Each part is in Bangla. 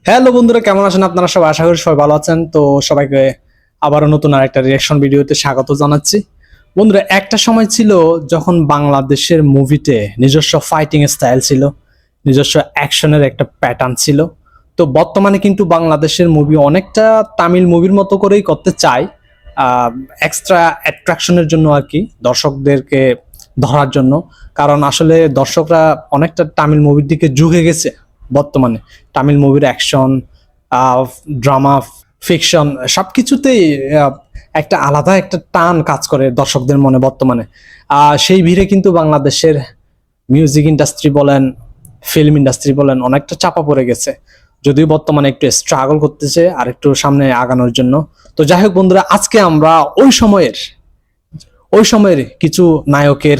হ্যালো বন্ধুরা, কেমন আছেন আপনারা সবাই? আশা করি সবাই ভালো আছেন। তো সবাইকে আবারও নতুন আরেকটা রিয়াকশন ভিডিওতে স্বাগত জানাচ্ছি। বন্ধুরা, একটা সময় ছিল যখন বাংলাদেশের মুভিতে নিজস্ব ফাইটিং স্টাইল ছিল, নিজস্ব অ্যাকশনের একটা প্যাটার্ন ছিল। তো বর্তমানে কিন্তু বাংলাদেশের মুভি অনেকটা তামিল মুভির মতো করেই করতে চায়, এক্সট্রা অ্যাট্রাকশনের জন্য আর কি, দর্শকদেরকে ধরার জন্য। কারণ আসলে দর্শকরা অনেকটা তামিল মুভির দিকে ঝুঁকে গেছে বর্তমানে। তামিল মুভির অ্যাকশন, ড্রামা, ফিকশন সবকিছুতেই একটা আলাদা একটা টান কাজ করে দর্শকদের মনে বর্তমানে। সেই ভিড়ে কিন্তু বাংলাদেশের মিউজিক ইন্ডাস্ট্রি বলেন, ফিল্ম ইন্ডাস্ট্রি বলেন, অনেকটা চাপা পড়ে গেছে, যদিও বর্তমানে একটু স্ট্রাগল করতেছে আর একটু সামনে আগানোর জন্য। তো যাই হোক বন্ধুরা, আজকে আমরা ওই সময়ের কিছু নায়কের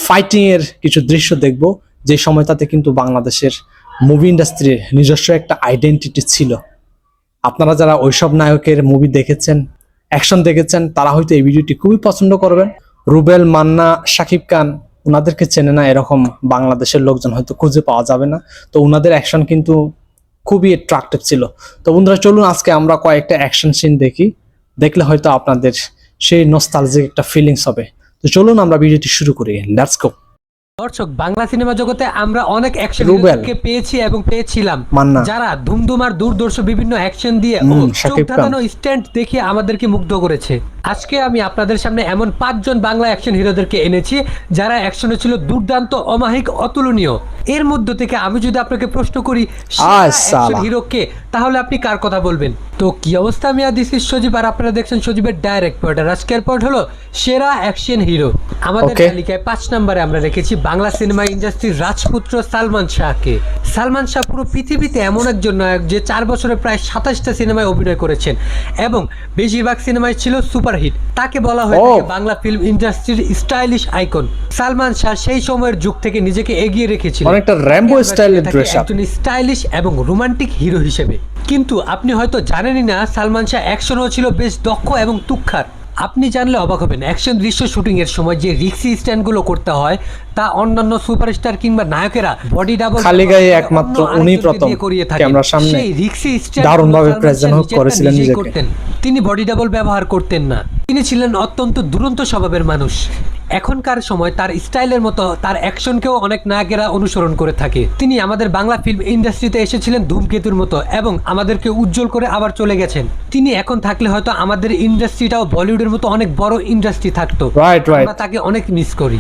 ফাইটিং এর কিছু দৃশ্য দেখব, যে সময়টাতে কিন্তু বাংলাদেশের মুভি ইন্ডাস্ট্রির নিজস্ব একটা আইডেন্টিটি ছিল। আপনারা যারা ওইসব নায়কের মুভি দেখেছেন, অ্যাকশন দেখেছেন, তারা হয়তো এই ভিডিওটি খুবই পছন্দ করবেন। রুবেল, মান্না, শাকিব খান, ওনাদেরকে চেনে না এরকম বাংলাদেশের লোকজন হয়তো খুঁজে পাওয়া যাবে না। তো ওনাদের অ্যাকশন কিন্তু খুবই অ্যাট্রাকটিভ ছিল। তো বন্ধুরা, চলুন আজকে আমরা কয়েকটা অ্যাকশন সিন দেখি। দেখলে হয়তো আপনাদের সেই নস্টালজিক একটা ফিলিংস হবে। তো চলুন আমরা ভিডিওটি শুরু করি। Let's go. দর্শক, বাংলা সিনেমা জগতে আমরা অনেক অ্যাকশন রুবেল, হিরোকে পেয়েছি এবং পেয়েছিলাম, মান্না, যারা ধুমধুম আর দূরদর্শ বিভিন্ন অ্যাকশন দিয়ে ও চোখ শাকিব খান। ধাঁধানো স্ট্যান্ড দেখিয়ে আমাদেরকে মুগ্ধ করেছে। আজকে আমি আপনাদের সামনে এমন 5 জন বাংলা অ্যাকশন হিরোদেরকে এনেছি যারা অ্যাকশনে ছিল দুর্দান্ত, অমায়িক, অতুলনীয়। এর মধ্য থেকে আমি যদি আপনাকে প্রশ্ন করি অ্যাকশন হিরো কে, তাহলে আপনি কার কথা বলবেন? তো কি অবস্থা মিয়া, দিস ইজ সজীব আর আপনারা দেখছেন সজীবের ডাইরেক্ট পয়েন্ট। আজকের পয়েন্ট হলো সেরা অ্যাকশন হিরো। আমাদের তালিকায় 5 নম্বরে আমরা রেখেছি বাংলা সিনেমা ইন্ডাস্ট্রির রাজপুত্র সালমান শাহকে। সালমান শাহ পুরো পৃথিবীতে এমন একজন নায়ক যে 4 বছরে প্রায় 27টা সিনেমায় অভিনয় করেছেন এবং বেশিরভাগ সিনেমায় ছিল সুপারহিট। তাকে বলা হয় বাংলা ফিল্ম ইন্ডাস্ট্রির স্টাইলিশ আইকন। সালমান শাহ সেই সময়ের যুগ থেকে নিজেকে এগিয়ে রেখেছিল অনেকটা র্যাম্বো স্টাইলের ড্রেস আপ, একজন স্টাইলিশ এবং রোমান্টিক হিরো হিসেবে। কিন্তু আপনি হয়তো জানেনই না, সালমান শাহ অ্যাকশনও ছিল বেশ দক্ষ এবং তুখ্যার। আপনি জানলে অবাক হবেন, অ্যাকশন দৃশ্য শুটিং এর সময় যে রিক্সি স্ট্যান্ডগুলো করতে হয় তা অন্যান্য সুপারস্টার কিংবা নায়কেরা বডি ডাবল খালি গায়ে একমাত্র উনি প্রথম ক্যামেরার সামনে সেই রিক্সি স্ট্যান্ড দারুণভাবে প্রেজেন্ট করেছিলেন নিজেকে। তিনি বডি ডাবল ব্যবহার করতেন না। তিনি ছিলেন অত্যন্ত দুরন্ত স্বভাবের মানুষ। এখনকার সময় তার স্টাইলের মতো তার অ্যাকশনকেও অনেক নায়কেরা অনুসরণ করে থাকে। তিনি আমাদের বাংলা ফিল্ম ইন্ডাস্ট্রিতে এসেছিলেন ধূমকেতুর মতো এবং আমাদেরকে উজ্জ্বল করে আবার চলে গেছেন। তিনি এখন থাকলে হয়তো আমাদের ইন্ডাস্ট্রিটাও বলিউডের মতো অনেক বড় ইন্ডাস্ট্রি থাকতো। আমরা তাকে অনেক মিস করি।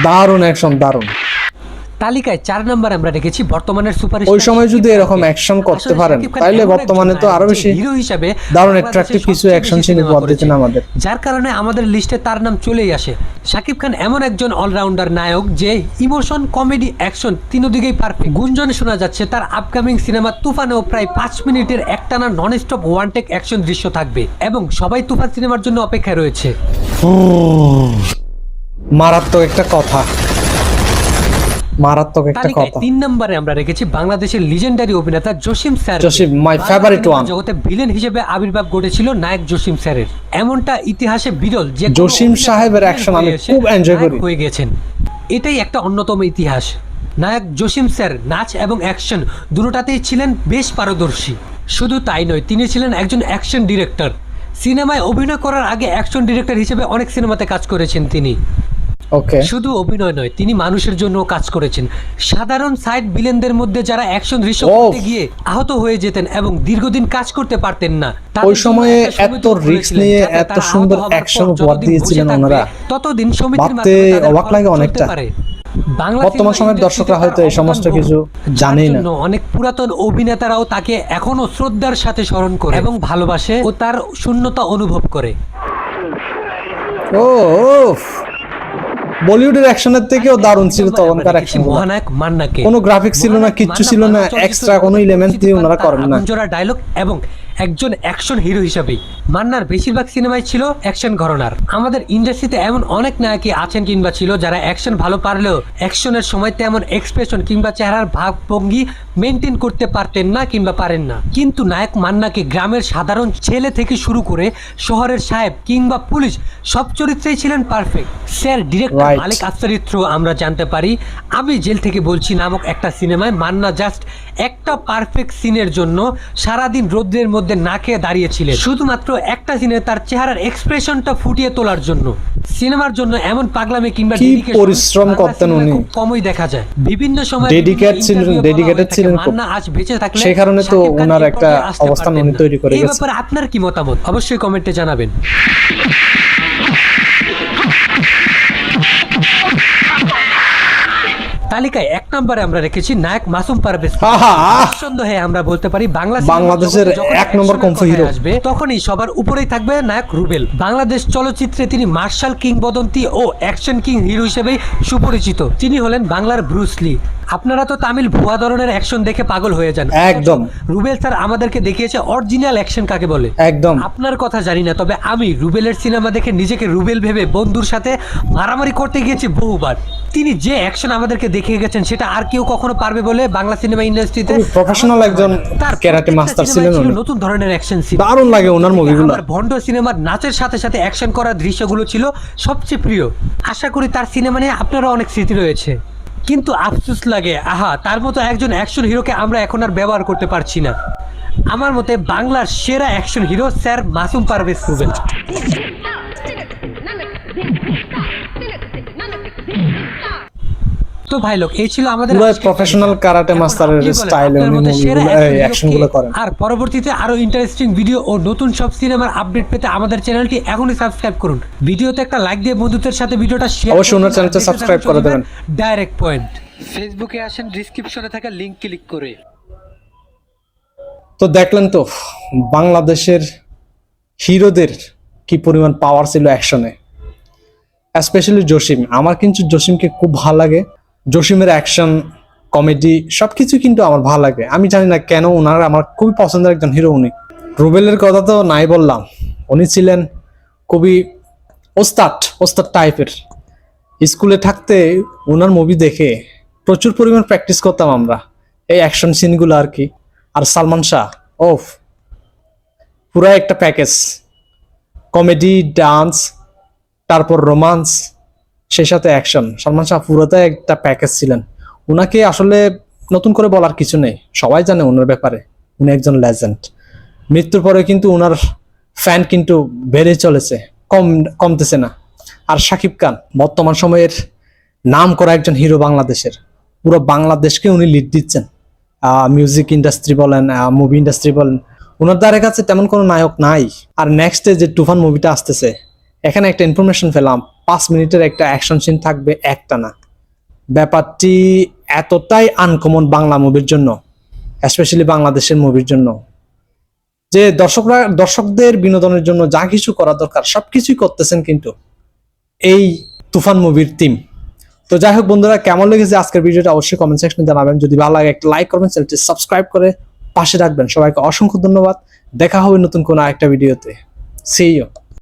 দারুণ অ্যাকশন, দারুণ। তালিকায় 4 নম্বর আমরা রেখেছি বর্তমানের সুপারস্টার। ওই সময় যদি এরকম অ্যাকশন করতে পারেন তাহলে বর্তমানে তো আরো বেশি হিরো হিসেবে দারুণ অ্যাট্রাকটিভ কিছু অ্যাকশন সিন উপহার দিতেন আমাদের, যার কারণে আমাদের লিস্টে তার নাম চলেই আসে। শাকিব খান এমন একজন অলরাউন্ডার নায়ক যে ইমোশন, কমেডি, অ্যাকশন তিনদিকেই পারফেক্ট। গুঞ্জন শোনা যাচ্ছে তার আপকামিং সিনেমা তুফানেও প্রায় 5 মিনিটের একটানা non stop one take action দৃশ্য থাকবে এবং সবাই তুফান সিনেমার জন্য অপেক্ষায় রয়েছে। মারাত্মক একটা কথা, মারাত্মক একটা কথা। 3 নম্বরে আমরা রেখেছি বাংলাদেশের লিজেন্ডারি অভিনেতা Jasim sir. Jasim my favourite one. জগতে ভিলেন হিসেবে আবির্ভাব ঘটেছিল নায়ক জসিম স্যারের। এমনটা ইতিহাসে বিরল যে জসিম সাহেবের অ্যাকশন আমি খুব এনজয় করি। হয়ে গেছেন, এটাই একটা অন্যতম ইতিহাস। নায়ক জসিম স্যার নাচ এবং অ্যাকশন দুটোটাতেই ছিলেন বেশ পারদর্শী। শুধু তাই নয়, তিনি ছিলেন একজন অ্যাকশন ডিরেক্টর। সিনেমায় অভিনয় করার আগে অ্যাকশন ডিরেক্টর হিসেবে অনেক সিনেমাতে কাজ করেছেন তিনি। শুধু অভিনয় নয়, তিনি মানুষের জন্য কাজ করেছেন। সাধারণ সাইড ভিলেনদের মধ্যে যারা অ্যাকশন দৃশ্য করতে গিয়ে আহত হয়ে যেতেন এবং দীর্ঘদিন কাজ করতে পারতেন না, ওই সময়ে এত রিস্ক নিয়ে এত সুন্দর অ্যাকশন উপহার দিয়েছিলেন ওনারা, ততদিন সমিতির মাধ্যমে অবাক লাগে অনেকটা। বর্তমান সময়ের দর্শকরা হয়তো এই সমস্ত কিছু জানেই না। অনেক পুরাতন অভিনেতারাও তাকে এখনো শ্রদ্ধার সাথে স্মরণ করে এবং ভালোবাসে ও তার শূন্যতা অনুভব করে। বলিউডের অ্যাকশনের থেকেও দারুণ ছিল তখনকার অ্যাকশন। মহানায়ক মান্নাকে কোনো গ্রাফিক্স ছিল না, কিচ্ছু ছিল না, এক্সট্রা কোনো এলিমেন্ট দিয়ে ওনারা করেন না। জোড়া ডায়লগ এবং একজন অ্যাকশন হিরো হিসেবে মান্নার বেশিরভাগ সিনেমায় ছিল অ্যাকশন ঘরানার। আমাদের ইন্ডাস্ট্রিতে এমন অনেক নায়কই আছেন কিংবা ছিল যারা অ্যাকশন ভালো পারলেও অ্যাকশনের সময় তেমন এক্সপ্রেশন কিংবা চেহারার ভাবভঙ্গি মেনটেন করতে পারতেন না কিংবা পারেন না। কিন্তু নায়ক মান্নাকে গ্রামের সাধারণ ছেলে থেকে শুরু করে শহরের সাহেব কিংবা পুলিশ সব চরিত্রেই ছিলেন পারফেক্ট। Sir director Right. মালিক আফসারির থ্রু আমরা জানতে পারি আমি জেল থেকে বলছি নামক একটা সিনেমায় মান্না জাস্ট একটা পারফেক্ট সিনের জন্য সারাদিন রৌদ্রের মধ্যে না খেয়ে দাঁড়িয়েছিলেন, শুধুমাত্র একটা সিনে তার চেহারার এক্সপ্রেশনটা ফুটিয়ে তোলার জন্য। সিনেমার জন্য এমন পাগলামি কিংবা কি dedication পরিশ্রম বাংলা করতেন সিনেমায় উনি। খুব কমই দেখা যায়। বিভিন্ন সময় Dedicated ছিলেন খুব। মান্না আজ বেঁচে থাকলে সেই কারণে তো শাকিব খান ওনার এই একটা পর্যায়ে আসতে অবস্থান পারতেন উনি না। তৈরি করে এই গেছেন। ব্যাপারে আপনার কি মতামত অবশ্যই কমেন্টে জানাবেন। তালিকায় 1 নম্বরে আমরা রেখেছি নায়ক মাসুম পারভেজ। আহা! নিঃসন্দেহে আমরা বলতে পারি বাংলাদেশের এক নম্বর কমফু হিরো আসবে তখনই সবার উপরেই থাকবে নায়ক রুবেল। বাংলাদেশ চলচ্চিত্রে তিনি মার্শাল কিংবদন্তি ও অ্যাকশন কিং হিরো হিসেবেই সুপরিচিত। তিনি হলেন বাংলার ব্রুস লি। আপনারা তো তামিল ভুয়া ধরনের অ্যাকশন দেখে পাগল হয়ে যান, একদম। রুবেল স্যার আমাদেরকে দেখিয়েছে অরিজিনাল অ্যাকশন কাকে বলে। একদম। আপনার কথা জানি না, তবে আমি রুবেলের সিনেমা দেখে নিজেকে রুবেল ভেবে বন্ধুর সাথে মারামারি করতে গিয়েছি বহুবার। তিনি যে অ্যাকশন আমাদেরকে দেখিয়ে গেছেন সেটা আর কেউ কখনো পারবে বলে বাংলা সিনেমা ইন্ডাস্ট্রিতে খুবই professional একজন ক্যারাটে মাস্টার ছিলেন উনি। নতুন ধরনের অ্যাকশন সিন। দারুণ লাগে ওনার মুভিগুলো। আমার ভন্ড সিনেমার নাচের সাথে সাথে অ্যাকশন করার দৃশ্যগুলো ছিল সবচেয়ে প্রিয়। আশা করি তার সিনেমা নিয়ে আপনারও অনেক স্মৃতি রয়েছে। কিন্তু আফসোস লাগে, আহা, তার মতো একজন অ্যাকশন হিরোকে আমরা এখন আর ব্যবহার করতে পারছি না। আমার মতে বাংলার সেরা action hero sir Masum Parvez Rubel. তো ভাই লোক, এই ছিল আমাদের পুরো আজকের প্রফেশনাল তালিকা। কারাটে এখন মাস্টারের আপনি বলেন, স্টাইলে আপনার উনি মতে সেরা মুভিগুলো action hero অ্যাকশনগুলো কে? করেন। আর পরবর্তীতে আরো ইন্টারেস্টিং ভিডিও ও নতুন সব সিনেমার আপডেট পেতে আমাদের চ্যানেলটি এখনই সাবস্ক্রাইব করুন। ভিডিওতে একটা লাইক দিয়ে বন্ধুদের সাথে ভিডিওটা শেয়ার অবশ্যই ওনার চ্যানেলটা সাবস্ক্রাইব করে দেবেন। Direct point. ফেসবুকে আসেন, ডেসক্রিপশনে থাকা লিংক ক্লিক করে। তো দেখলেন তো বাংলাদেশের হিরোদের কি পরিমাণ পাওয়ার ছিল অ্যাকশনে, স্পেশালি জসিম। আমার কিন্তু জসিমকে খুব ভালো লাগে। জসিমের অ্যাকশন, কমেডি সবকিছু কিন্তু আমার ভালো লাগে। আমি জানি না কেন, ওনার আমার খুবই পছন্দের একজন হিরো উনি। রুবেলের কথা তো নাই বললাম, উনি ছিলেন খুবই ওস্তাদ টাইপের। স্কুলে থাকতে ওনার মুভি দেখে প্রচুর পরিমাণ প্র্যাকটিস করতাম আমরা, এই অ্যাকশন সিনগুলো আর কি। আর সালমান শাহ, ওফ, পুরো একটা প্যাকেজ, কমেডি, ডান্স, তারপর রোমান্স, সেই সাথে অ্যাকশন। সালমান শাহ পুরোটাই একটা প্যাকেজ ছিলেন। ওনাকে আসলে নতুন করে বলার কিছু নেই, সবাই জানে ওনার ব্যাপারে। উনি একজন লেজেন্ড। মৃত্যুর পরে কিন্তু ওনার ফ্যান কিন্তু বেড়ে চলেছে, কমতেছে না। আর শাকিব খান বর্তমান সময়ের নাম করা একজন হিরো বাংলাদেশের। পুরো বাংলাদেশকে উনি লিড দিচ্ছেন। মিউজিক ইন্ডাস্ট্রি বলেন, মুভি ইন্ডাস্ট্রি বলেন, ওনার দ্বারা কাছে তেমন কোনো নায়ক নাই। আর নেক্সটে যে তুফান মুভিটা আসতেছে, এখানে একটা ইনফরমেশন পেলাম, 5 মিনিটের একটা অ্যাকশন সিন থাকবে একটানা। ব্যাপারটি এতটাই আনকমন বাংলা মুভির জন্য, স্পেশালি বাংলাদেশের মুভির জন্য, যে দর্শকদের বিনোদনের জন্য যা কিছু করা দরকার সবকিছুই করতেছেন কিন্তু এই তুফান মুভির টিম। তো যাই হোক বন্ধুরা, কেমন লেগেছে আজকের ভিডিওটা অবশ্যই কমেন্ট সেকশনে জানাবেন। যদি ভালো লাগে একটা লাইক করবেন, চ্যানেলটি সাবস্ক্রাইব করে পাশে রাখবেন। সবাইকে অসংখ্য ধন্যবাদ। দেখা হবে নতুন কোনো আরেকটা ভিডিওতে। See you.